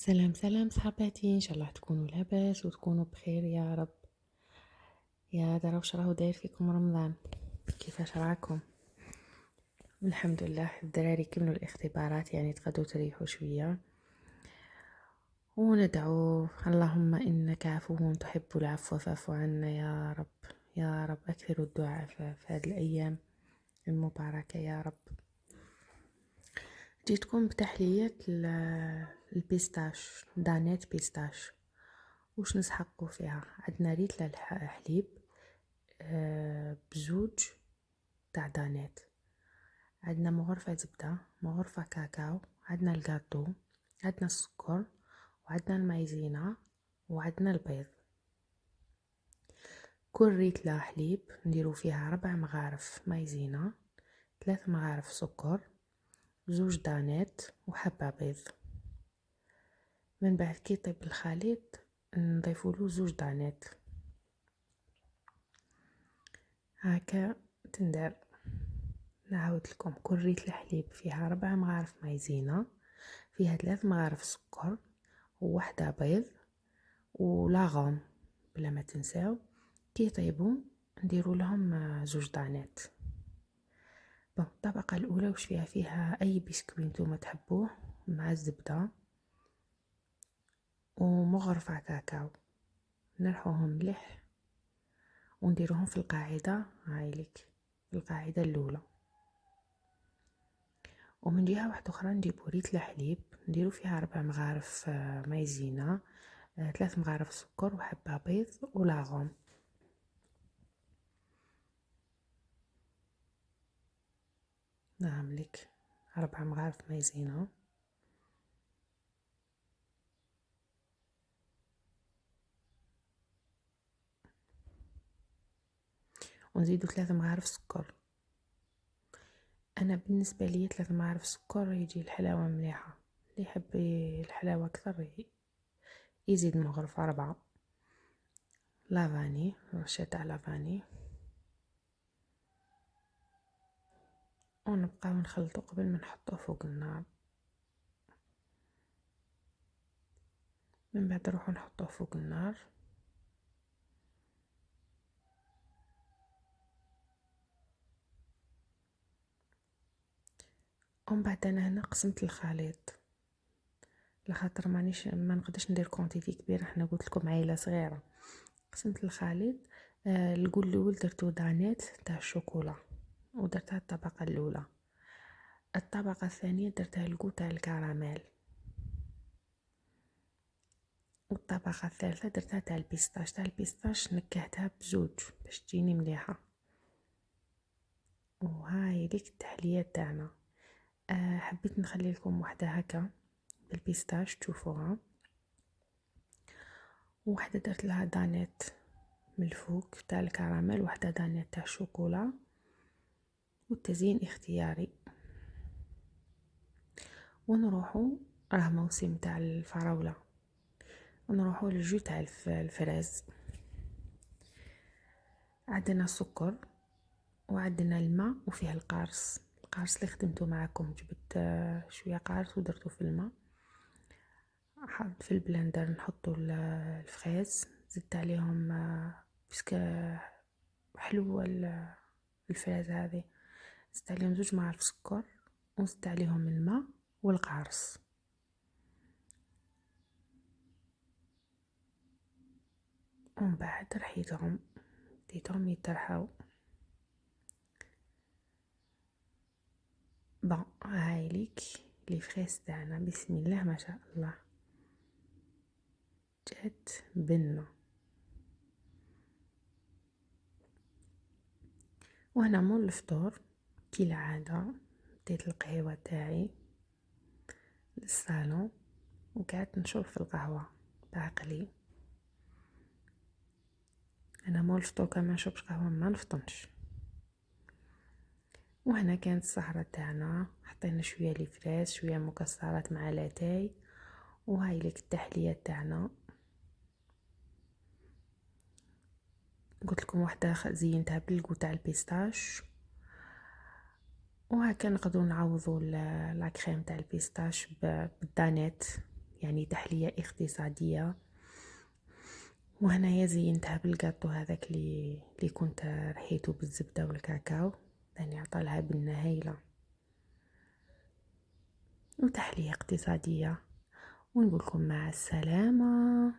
سلام سلام صحباتي، ان شاء الله تكونوا لاباس وتكونوا بخير يا رب. يا ترى واش راهو داير فيكم رمضان؟ كيفاش راكم؟ الحمد لله الدراري كملوا الاختبارات، يعني تقدروا تريحوا شويه وندعو اللهم انك عفو تحب العفو فاعف عنا يا رب. يا رب اكثروا الدعاء في هذه الايام المباركه يا رب. جيتكم بتحلية البيستاش، دانات بيستاش. وش نسحقوا فيها؟ عندنا ريتل الحليب بزوج تاع دانات، عندنا مغرفة زبدة، مغرفة كاكاو، عندنا الجاتو، عندنا السكر، وعندنا المايزينا، وعندنا البيض. كل ريتلة حليب نديرو فيها 4 مغارف مايزينا، 3 مغارف سكر، زوج دانات، وحبة بيض. من بعد كي يطيب الخليط نضيفوله زوج دانات. هكا تندار. نعاود لكم، كل ريتلة حليب فيها 4 مغارف مايزينا، فيها 3 مغارف سكر، وواحدة بيض، ولاغوم بلا ما تنساو. كي يطيبوا نديروا لهم زوج دانات. الطبقة الأولى وش فيها أي بسكويت نتوما تحبوه مع الزبدة ومغرفة كاكاو. نرحوهم مليح ونديروهم في القاعدة، هايليك في القاعدة الأولى. ومن جهة واحدة أخرى نجيبو ريتلة حليب نديرو فيها 4 مغارف مايزينا، 3 مغارف سكر، وحبة بيض، ولاغوم. نعملك 4 مغارف مايزينا، ونزيدو 3 مغارف سكر. انا بالنسبه لي 3 مغارف سكر يجي الحلاوه مليحه، اللي يحب الحلاوه اكثر يزيد مغرفه 4. لافاني، رشه تاع لافاني، ونبقاو نخلطو قبل ما نحطوه فوق النار. من بعد نروحو نحطوه فوق النار. ومن بعد انا هنا قسمت الخليط، لخاطر ما نقدرش ندير كونتيتي كبيره، احنا قلت لكم عائله صغيره. قسمت الخليط. القول الاول درتو دانات تاع الشوكولا ودرتها الطبقه الاولى. الطبقه الثانيه درتها القو تاع الكراميل. والطبقه الثالثه درتها تاع البيستاش. تاع البيستاش نكهتها بزوج باش تجيني مليحه. وهاي ليك التحليه تاعنا. حبيت نخلي لكم واحده هكا بالبيستاش تشوفوها، وواحده درت لها دانيت من الفوق تاع الكراميل، واحده دانيت تاع الشوكولا، والتزيين اختياري. ونروحو، راه موسم تاع الفراوله، ونروحو للجو تاع الفراز. عندنا السكر وعندنا الماء وفيه القارص. القارص اللي خدمته معكم، جبت شويه قارص ودرته في الماء، في البلندر نحطو الفريز، زدت عليهم بسك حلوة الفراز هذه، زدت عليهم 2 معالق سكر، وزدت عليهم الماء والقارص. ومن بعد رحيتهم، ديتهم يترحوا. هاي ليك لي فريز تاعنا، بسم الله ما شاء الله، جات بنة. وهنا مول الفطور كالعادة بديت القهوة تاعي للصالون، وقعدت نشرب في القهوة بعقلي. انا مول الفطور كان ما نشربش قهوة ما نفطنش. وهنا كانت السهرة تاعنا، حطينا شوية لي فريز، شوية مكسرات مع لاتاي. وهاي لك التحلية تاعنا، قلت لكم واحدة زينتها بالقو تاع البيستاش. وهكا نقدروا نعوضوا لاكريم تاع البيستاش بالدانيت، يعني تحلية اقتصادية. وهنايا زينتها بالقاطو هذاك اللي كنت رحيته بالزبدة والكاكاو، يعني عطالها بنة هايلة وتحلية اقتصادية. ونقولكم مع السلامة.